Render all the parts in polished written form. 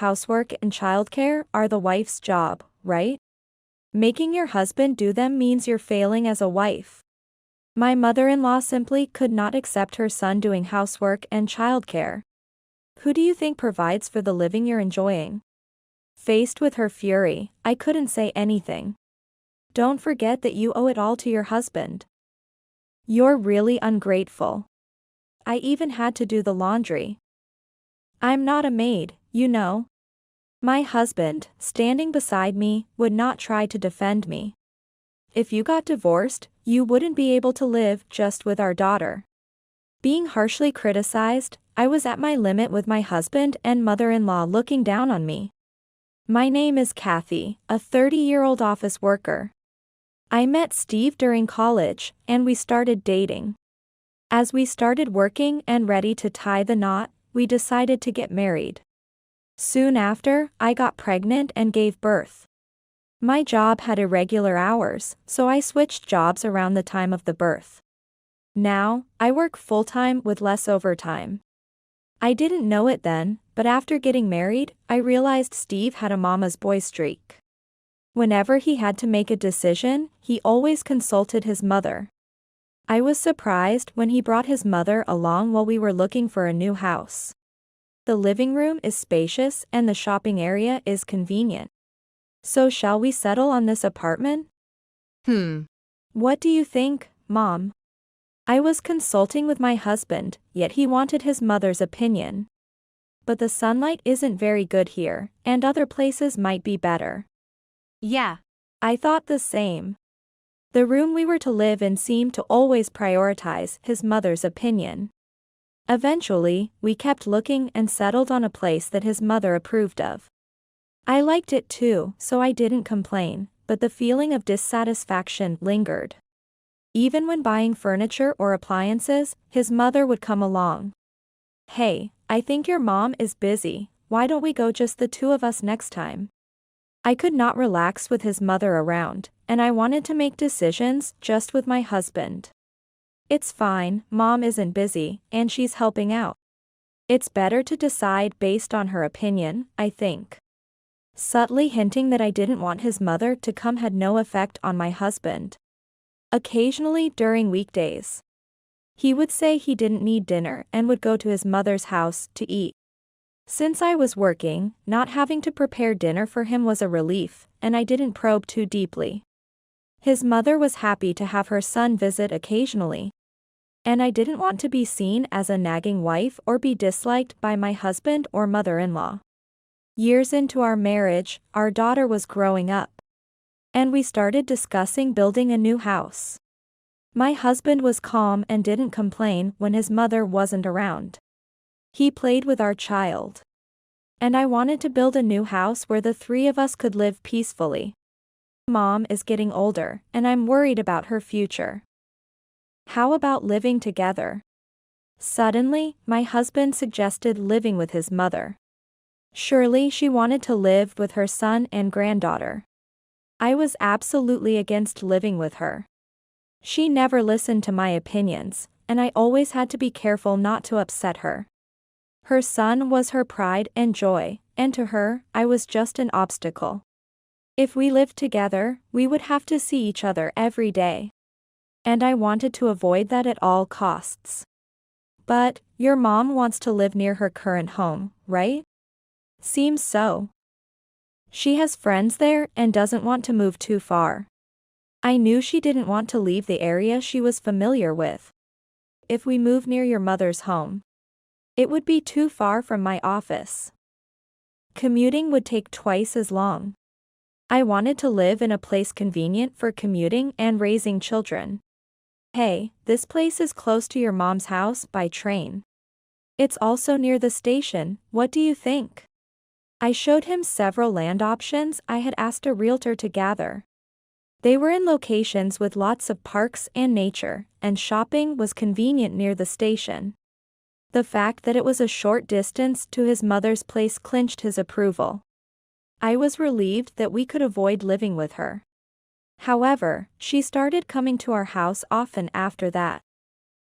housework and childcare are the wife's job, right? Making your husband do them means you're failing as a wife. My mother-in-law simply could not accept her son doing housework and childcare. Who do you think provides for the living you're enjoying? Faced with her fury, I couldn't say anything. Don't forget that you owe it all to your husband. You're really ungrateful. I even had to do the laundry. I'm not a maid, you know. My husband, standing beside me, would not try to defend me. If you got divorced, you wouldn't be able to live just with our daughter. Being harshly criticized, I was at my limit with my husband and mother-in-law looking down on me. My name is Kathy, a 30-year-old office worker. I met Steve during college, and we started dating. As we started working and ready to tie the knot, we decided to get married. Soon after, I got pregnant and gave birth. My job had irregular hours, so I switched jobs around the time of the birth. Now, I work full-time with less overtime. I didn't know it then, but after getting married, I realized Steve had a mama's boy streak. Whenever he had to make a decision, he always consulted his mother. I was surprised when he brought his mother along while we were looking for a new house. The living room is spacious and the shopping area is convenient. So shall we settle on this apartment? What do you think, Mom? I was consulting with my husband, yet he wanted his mother's opinion. But the sunlight isn't very good here, and other places might be better. Yeah. I thought the same. The room we were to live in seemed to always prioritize his mother's opinion. Eventually, we kept looking and settled on a place that his mother approved of. I liked it too, so I didn't complain, but the feeling of dissatisfaction lingered. Even when buying furniture or appliances, his mother would come along. Hey, I think your mom is busy, why don't we go just the two of us next time? I could not relax with his mother around, and I wanted to make decisions just with my husband. It's fine, Mom isn't busy, and she's helping out. It's better to decide based on her opinion, I think. Subtly hinting that I didn't want his mother to come had no effect on my husband. Occasionally during weekdays, he would say he didn't need dinner and would go to his mother's house to eat. Since I was working, not having to prepare dinner for him was a relief, and I didn't probe too deeply. His mother was happy to have her son visit occasionally. And I didn't want to be seen as a nagging wife or be disliked by my husband or mother-in-law. Years into our marriage, our daughter was growing up. And we started discussing building a new house. My husband was calm and didn't complain when his mother wasn't around. He played with our child. And I wanted to build a new house where the three of us could live peacefully. Mom is getting older, and I'm worried about her future. How about living together? Suddenly, my husband suggested living with his mother. Surely she wanted to live with her son and granddaughter. I was absolutely against living with her. She never listened to my opinions, and I always had to be careful not to upset her. Her son was her pride and joy, and to her, I was just an obstacle. If we lived together, we would have to see each other every day. And I wanted to avoid that at all costs. But, your mom wants to live near her current home, right? Seems so. She has friends there and doesn't want to move too far. I knew she didn't want to leave the area she was familiar with. If we move near your mother's home, it would be too far from my office. Commuting would take twice as long. I wanted to live in a place convenient for commuting and raising children. Hey, this place is close to your mom's house by train. It's also near the station, what do you think? I showed him several land options I had asked a realtor to gather. They were in locations with lots of parks and nature, and shopping was convenient near the station. The fact that it was a short distance to his mother's place clinched his approval. I was relieved that we could avoid living with her. However, she started coming to our house often after that.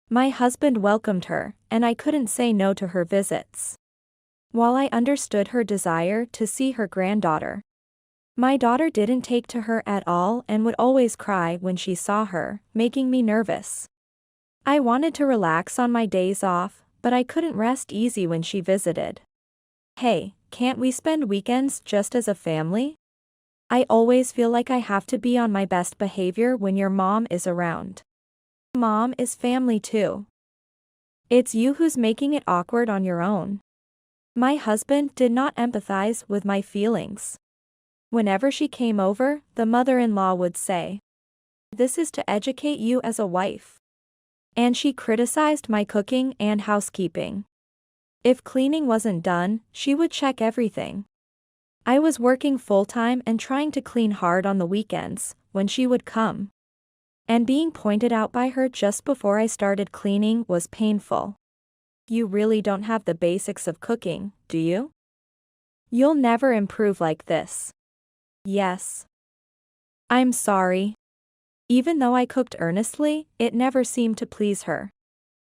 My husband welcomed her, and I couldn't say no to her visits. While I understood her desire to see her granddaughter, my daughter didn't take to her at all and would always cry when she saw her, making me nervous. I wanted to relax on my days off, but I couldn't rest easy when she visited. Hey, can't we spend weekends just as a family? I always feel like I have to be on my best behavior when your mom is around. Mom is family too. It's you who's making it awkward on your own. My husband did not empathize with my feelings. Whenever she came over, the mother-in-law would say, "This is to educate you as a wife." And she criticized my cooking and housekeeping. If cleaning wasn't done, she would check everything. I was working full-time and trying to clean hard on the weekends, when she would come. And being pointed out by her just before I started cleaning was painful. You really don't have the basics of cooking, do you? You'll never improve like this. Yes. I'm sorry. Even though I cooked earnestly, it never seemed to please her.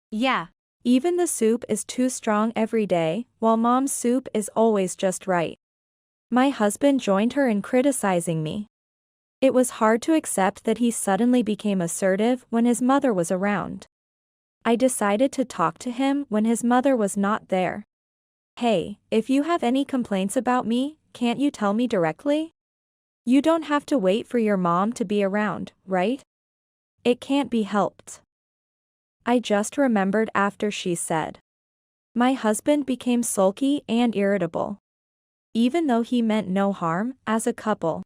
Yeah. Even the soup is too strong every day, while Mom's soup is always just right. My husband joined her in criticizing me. It was hard to accept that he suddenly became assertive when his mother was around. I decided to talk to him when his mother was not there. Hey, if you have any complaints about me, can't you tell me directly? You don't have to wait for your mom to be around, right? It can't be helped. I just remembered after she said. My husband became sulky and irritable. Even though he meant no harm, as a couple.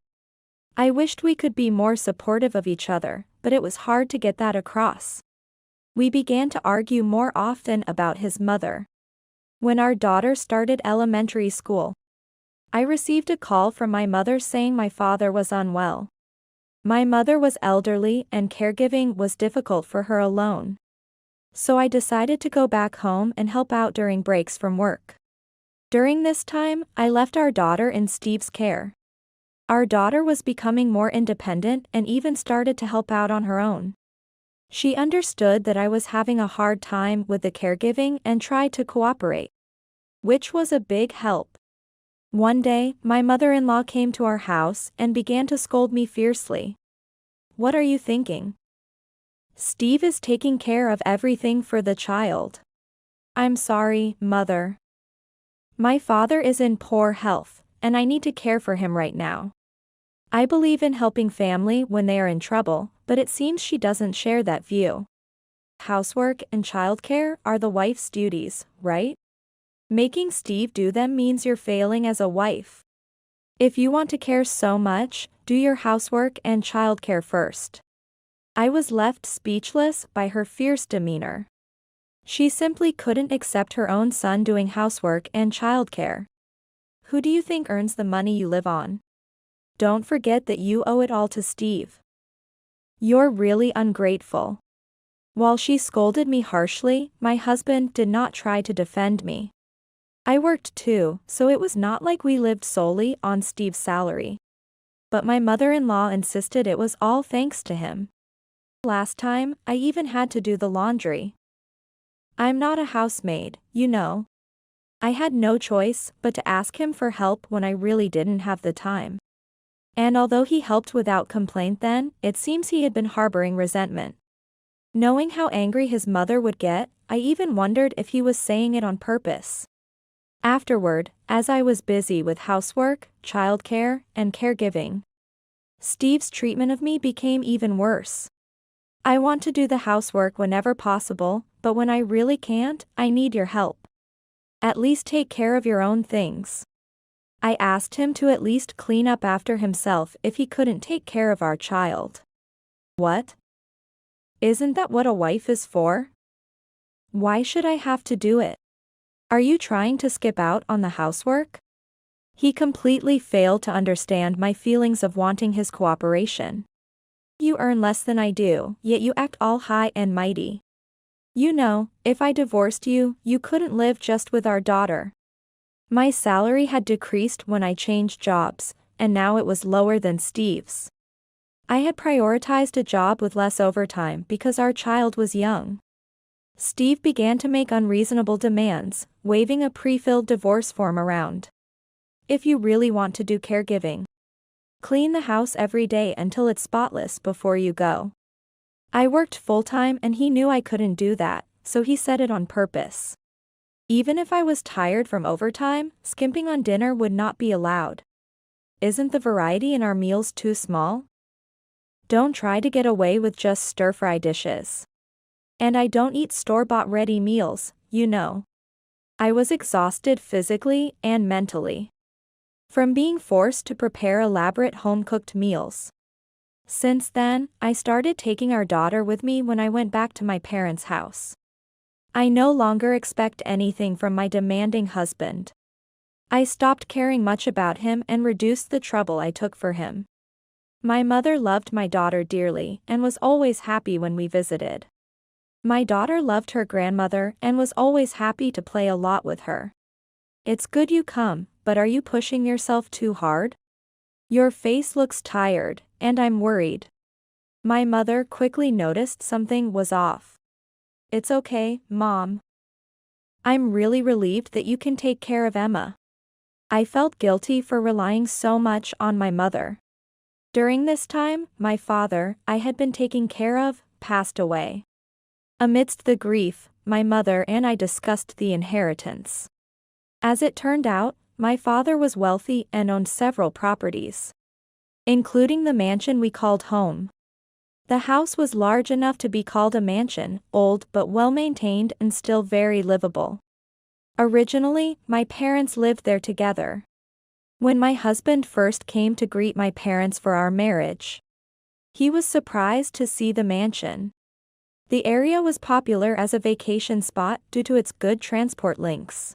I wished we could be more supportive of each other, but it was hard to get that across. We began to argue more often about his mother. When our daughter started elementary school, I received a call from my mother saying my father was unwell. My mother was elderly and caregiving was difficult for her alone. So I decided to go back home and help out during breaks from work. During this time, I left our daughter in Steve's care. Our daughter was becoming more independent and even started to help out on her own. She understood that I was having a hard time with the caregiving and tried to cooperate, which was a big help. One day, my mother-in-law came to our house and began to scold me fiercely. What are you thinking? Steve is taking care of everything for the child. I'm sorry, Mother. My father is in poor health, and I need to care for him right now. I believe in helping family when they are in trouble, but it seems she doesn't share that view. Housework and childcare are the wife's duties, right? Making Steve do them means you're failing as a wife. If you want to care so much, do your housework and childcare first. I was left speechless by her fierce demeanor. She simply couldn't accept her own son doing housework and childcare. Who do you think earns the money you live on? Don't forget that you owe it all to Steve. You're really ungrateful. While she scolded me harshly, my husband did not try to defend me. I worked too, so it was not like we lived solely on Steve's salary. But my mother-in-law insisted it was all thanks to him. Last time, I even had to do the laundry. I'm not a housemaid, you know. I had no choice but to ask him for help when I really didn't have the time. And although he helped without complaint then, it seems he had been harboring resentment. Knowing how angry his mother would get, I even wondered if he was saying it on purpose. Afterward, as I was busy with housework, childcare, and caregiving, Steve's treatment of me became even worse. I want to do the housework whenever possible, but when I really can't, I need your help. At least take care of your own things. I asked him to at least clean up after himself if he couldn't take care of our child. What? Isn't that what a wife is for? Why should I have to do it? Are you trying to skip out on the housework? He completely failed to understand my feelings of wanting his cooperation. You earn less than I do, yet you act all high and mighty. You know, if I divorced you, you couldn't live just with our daughter. My salary had decreased when I changed jobs, and now it was lower than Steve's. I had prioritized a job with less overtime because our child was young. Steve began to make unreasonable demands, waving a pre-filled divorce form around. If you really want to do caregiving, clean the house every day until it's spotless before you go. I worked full-time and he knew I couldn't do that, so he said it on purpose. Even if I was tired from overtime, skimping on dinner would not be allowed. Isn't the variety in our meals too small? Don't try to get away with just stir-fry dishes. And I don't eat store-bought ready meals, you know. I was exhausted physically and mentally from being forced to prepare elaborate home-cooked meals. Since then, I started taking our daughter with me when I went back to my parents' house. I no longer expect anything from my demanding husband. I stopped caring much about him and reduced the trouble I took for him. My mother loved my daughter dearly and was always happy when we visited. My daughter loved her grandmother and was always happy to play a lot with her. It's good you come, but are you pushing yourself too hard? Your face looks tired, and I'm worried. My mother quickly noticed something was off. It's okay, Mom. I'm really relieved that you can take care of Emma. I felt guilty for relying so much on my mother. During this time, my father, I had been taking care of, passed away. Amidst the grief, my mother and I discussed the inheritance. As it turned out, my father was wealthy and owned several properties, including the mansion we called home. The house was large enough to be called a mansion, old but well-maintained and still very livable. Originally, my parents lived there together. When my husband first came to greet my parents for our marriage, he was surprised to see the mansion. The area was popular as a vacation spot due to its good transport links.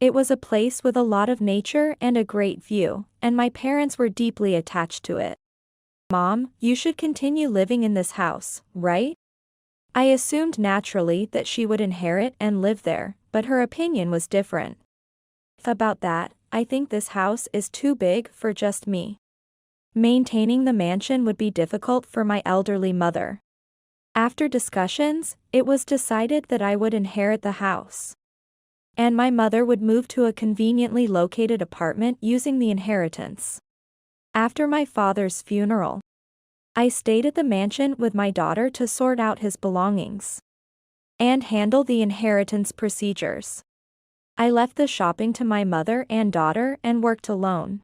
It was a place with a lot of nature and a great view, and my parents were deeply attached to it. Mom, you should continue living in this house, right? I assumed naturally that she would inherit and live there, but her opinion was different. About that, I think this house is too big for just me. Maintaining the mansion would be difficult for my elderly mother. After discussions, it was decided that I would inherit the house, and my mother would move to a conveniently located apartment using the inheritance. After my father's funeral, I stayed at the mansion with my daughter to sort out his belongings and handle the inheritance procedures. I left the shopping to my mother and daughter and worked alone,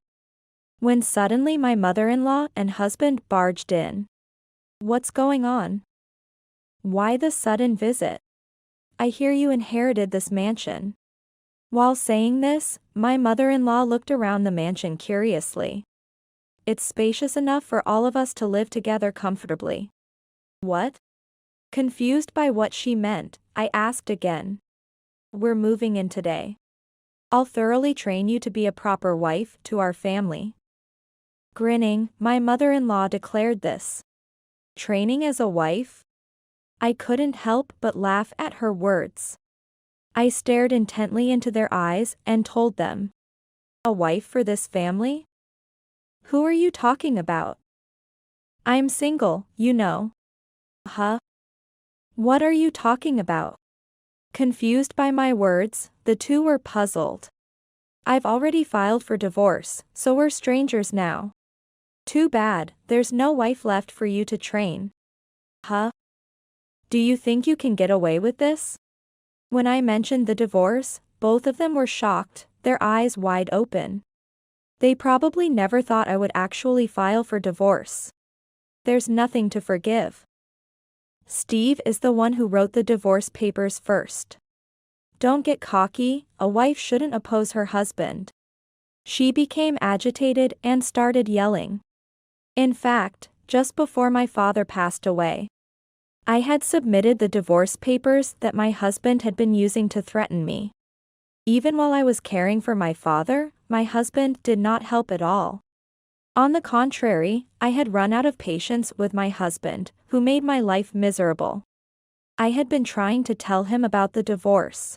when suddenly my mother-in-law and husband barged in. What's going on? Why the sudden visit? I hear you inherited this mansion. While saying this, my mother-in-law looked around the mansion curiously. It's spacious enough for all of us to live together comfortably. What? Confused by what she meant, I asked again. We're moving in today. I'll thoroughly train you to be a proper wife to our family. Grinning, my mother-in-law declared this. Training as a wife? I couldn't help but laugh at her words. I stared intently into their eyes and told them. A wife for this family? Who are you talking about? I'm single, you know. Huh? What are you talking about? Confused by my words, the two were puzzled. I've already filed for divorce, so we're strangers now. Too bad, there's no wife left for you to train. Huh? Do you think you can get away with this? When I mentioned the divorce, both of them were shocked, their eyes wide open. They probably never thought I would actually file for divorce. There's nothing to forgive. Steve is the one who wrote the divorce papers first. Don't get cocky, a wife shouldn't oppose her husband. She became agitated and started yelling. In fact, just before my father passed away, I had submitted the divorce papers that my husband had been using to threaten me. Even while I was caring for my father, my husband did not help at all. On the contrary, I had run out of patience with my husband, who made my life miserable. I had been trying to tell him about the divorce,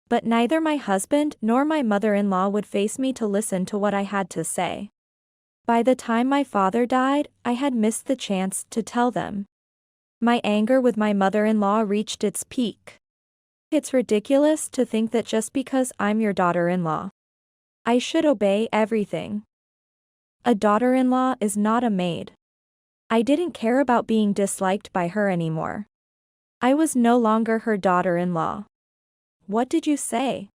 but neither my husband nor my mother-in-law would face me to listen to what I had to say. By the time my father died, I had missed the chance to tell them. My anger with my mother-in-law reached its peak. It's ridiculous to think that just because I'm your daughter-in-law, I should obey everything. A daughter-in-law is not a maid. I didn't care about being disliked by her anymore. I was no longer her daughter-in-law. What did you say?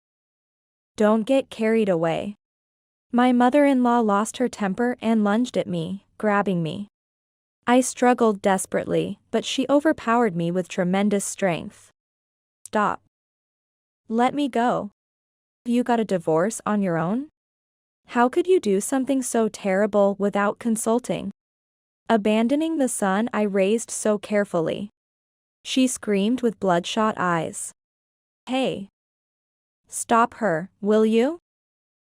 Don't get carried away. My mother-in-law lost her temper and lunged at me, grabbing me. I struggled desperately, but she overpowered me with tremendous strength. Stop. Let me go. You got a divorce on your own? How could you do something so terrible without consulting? Abandoning the son I raised so carefully. She screamed with bloodshot eyes. Hey. Stop her, will you?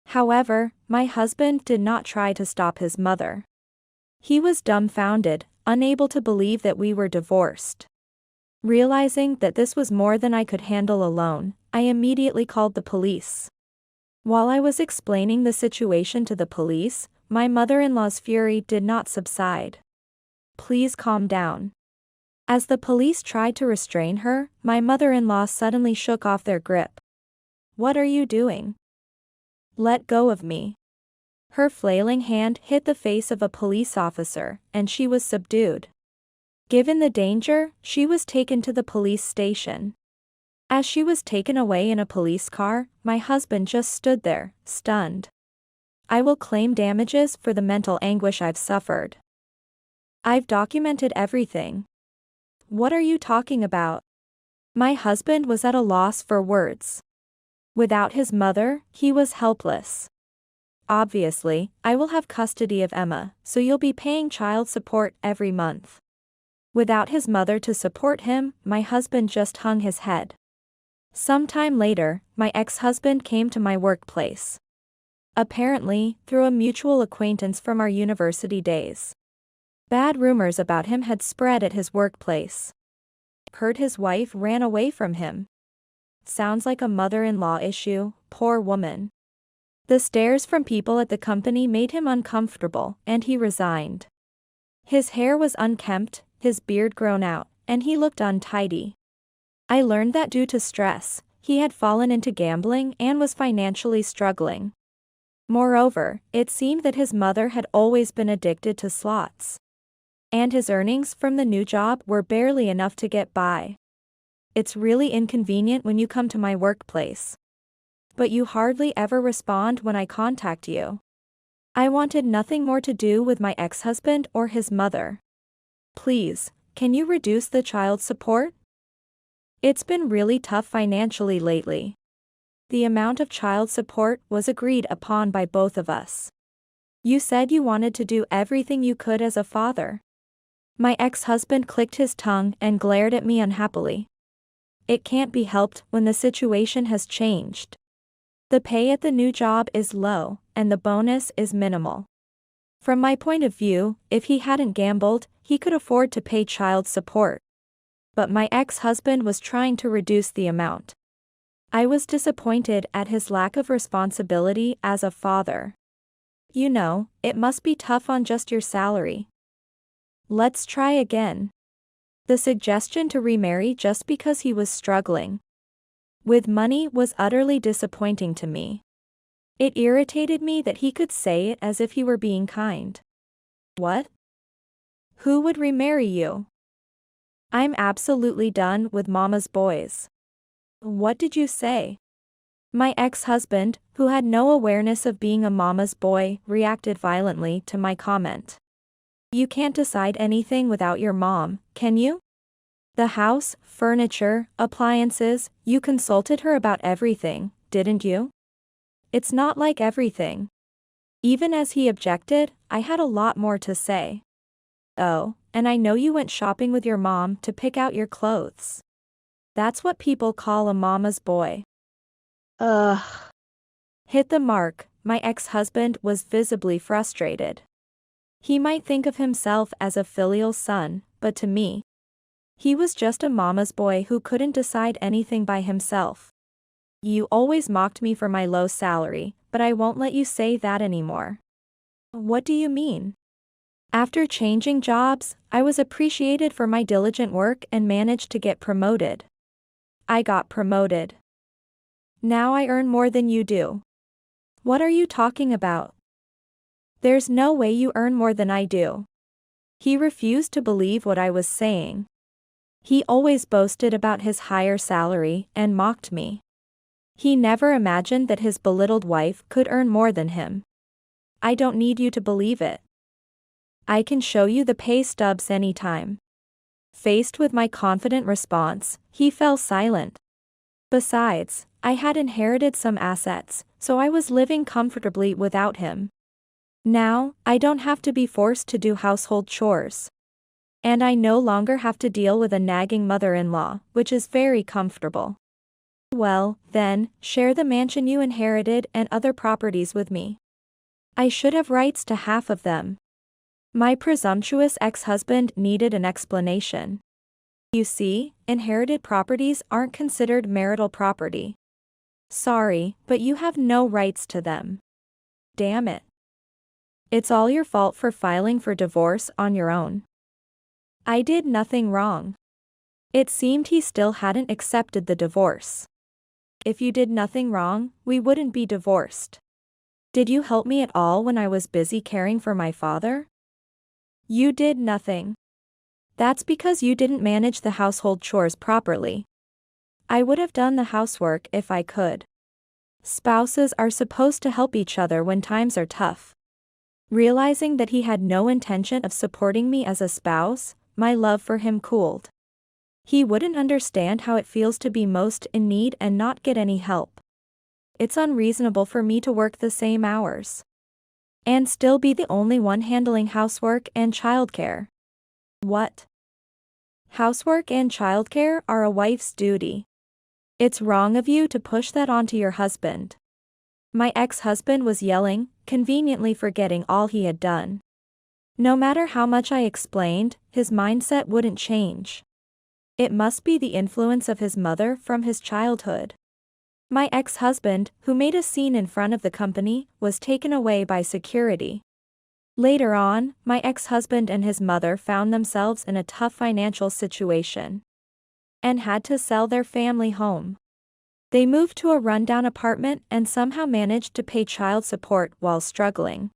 However, my husband did not try to stop his mother. He was dumbfounded, unable to believe that we were divorced. Realizing that this was more than I could handle alone, I immediately called the police. While I was explaining the situation to the police, my mother-in-law's fury did not subside. Please calm down. As the police tried to restrain her, my mother-in-law suddenly shook off their grip. What are you doing? Let go of me. Her flailing hand hit the face of a police officer, and she was subdued. Given the danger, she was taken to the police station. As she was taken away in a police car, my husband just stood there, stunned. I will claim damages for the mental anguish I've suffered. I've documented everything. What are you talking about? My husband was at a loss for words. Without his mother, he was helpless. Obviously, I will have custody of Emma, so you'll be paying child support every month. Without his mother to support him, my husband just hung his head. Sometime later, my ex-husband came to my workplace. Apparently, through a mutual acquaintance from our university days. Bad rumors about him had spread at his workplace. Heard his wife ran away from him. Sounds like a mother-in-law issue, poor woman. The stares from people at the company made him uncomfortable, and he resigned. His hair was unkempt, his beard grown out, and he looked untidy. I learned that due to stress, he had fallen into gambling and was financially struggling. Moreover, it seemed that his mother had always been addicted to slots. And his earnings from the new job were barely enough to get by. It's really inconvenient when you come to my workplace. But you hardly ever respond when I contact you. I wanted nothing more to do with my ex-husband or his mother. Please, can you reduce the child support? It's been really tough financially lately. The amount of child support was agreed upon by both of us. You said you wanted to do everything you could as a father. My ex-husband clicked his tongue and glared at me unhappily. It can't be helped when the situation has changed. The pay at the new job is low, and the bonus is minimal. From my point of view, if he hadn't gambled, he could afford to pay child support. But my ex-husband was trying to reduce the amount. I was disappointed at his lack of responsibility as a father. You know, it must be tough on just your salary. Let's try again. The suggestion to remarry just because he was struggling with money was utterly disappointing to me. It irritated me that he could say it as if he were being kind. What? Who would remarry you? I'm absolutely done with mama's boys. What did you say? My ex-husband, who had no awareness of being a mama's boy, reacted violently to my comment. You can't decide anything without your mom, can you? The house, furniture, appliances, you consulted her about everything, didn't you? It's not like everything. Even as he objected, I had a lot more to say. Oh, and I know you went shopping with your mom to pick out your clothes. That's what people call a mama's boy. Ugh. Hit the mark, my ex-husband was visibly frustrated. He might think of himself as a filial son, but to me, he was just a mama's boy who couldn't decide anything by himself. You always mocked me for my low salary, but I won't let you say that anymore. What do you mean? After changing jobs, I was appreciated for my diligent work and managed to get promoted. I got promoted. Now I earn more than you do. What are you talking about? There's no way you earn more than I do. He refused to believe what I was saying. He always boasted about his higher salary and mocked me. He never imagined that his belittled wife could earn more than him. I don't need you to believe it. I can show you the pay stubs anytime. Faced with my confident response, he fell silent. Besides, I had inherited some assets, so I was living comfortably without him. Now, I don't have to be forced to do household chores. And I no longer have to deal with a nagging mother-in-law, which is very comfortable. Well, then, share the mansion you inherited and other properties with me. I should have rights to half of them. My presumptuous ex-husband needed an explanation. You see, inherited properties aren't considered marital property. Sorry, but you have no rights to them. Damn it. It's all your fault for filing for divorce on your own. I did nothing wrong. It seemed he still hadn't accepted the divorce. If you did nothing wrong, we wouldn't be divorced. Did you help me at all when I was busy caring for my father? You did nothing. That's because you didn't manage the household chores properly. I would have done the housework if I could. Spouses are supposed to help each other when times are tough. Realizing that he had no intention of supporting me as a spouse, my love for him cooled. He wouldn't understand how it feels to be most in need and not get any help. It's unreasonable for me to work the same hours and still be the only one handling housework and childcare. What? Housework and childcare are a wife's duty. It's wrong of you to push that onto your husband. My ex-husband was yelling, conveniently forgetting all he had done. No matter how much I explained, his mindset wouldn't change. It must be the influence of his mother from his childhood. My ex-husband, who made a scene in front of the company, was taken away by security. Later on, my ex-husband and his mother found themselves in a tough financial situation and had to sell their family home. They moved to a rundown apartment and somehow managed to pay child support while struggling.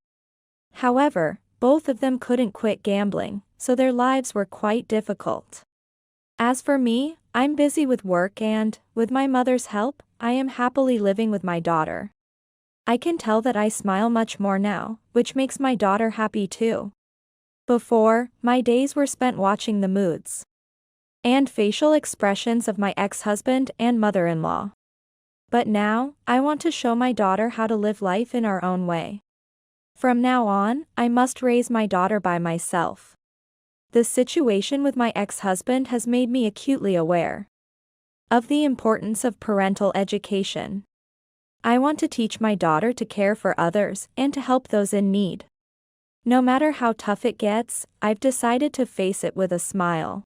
However, both of them couldn't quit gambling, so their lives were quite difficult. As for me, I'm busy with work and, with my mother's help, I am happily living with my daughter. I can tell that I smile much more now, which makes my daughter happy too. Before, my days were spent watching the moods and facial expressions of my ex-husband and mother-in-law. But now, I want to show my daughter how to live life in our own way. From now on, I must raise my daughter by myself. The situation with my ex-husband has made me acutely aware of the importance of parental education. I want to teach my daughter to care for others and to help those in need. No matter how tough it gets, I've decided to face it with a smile.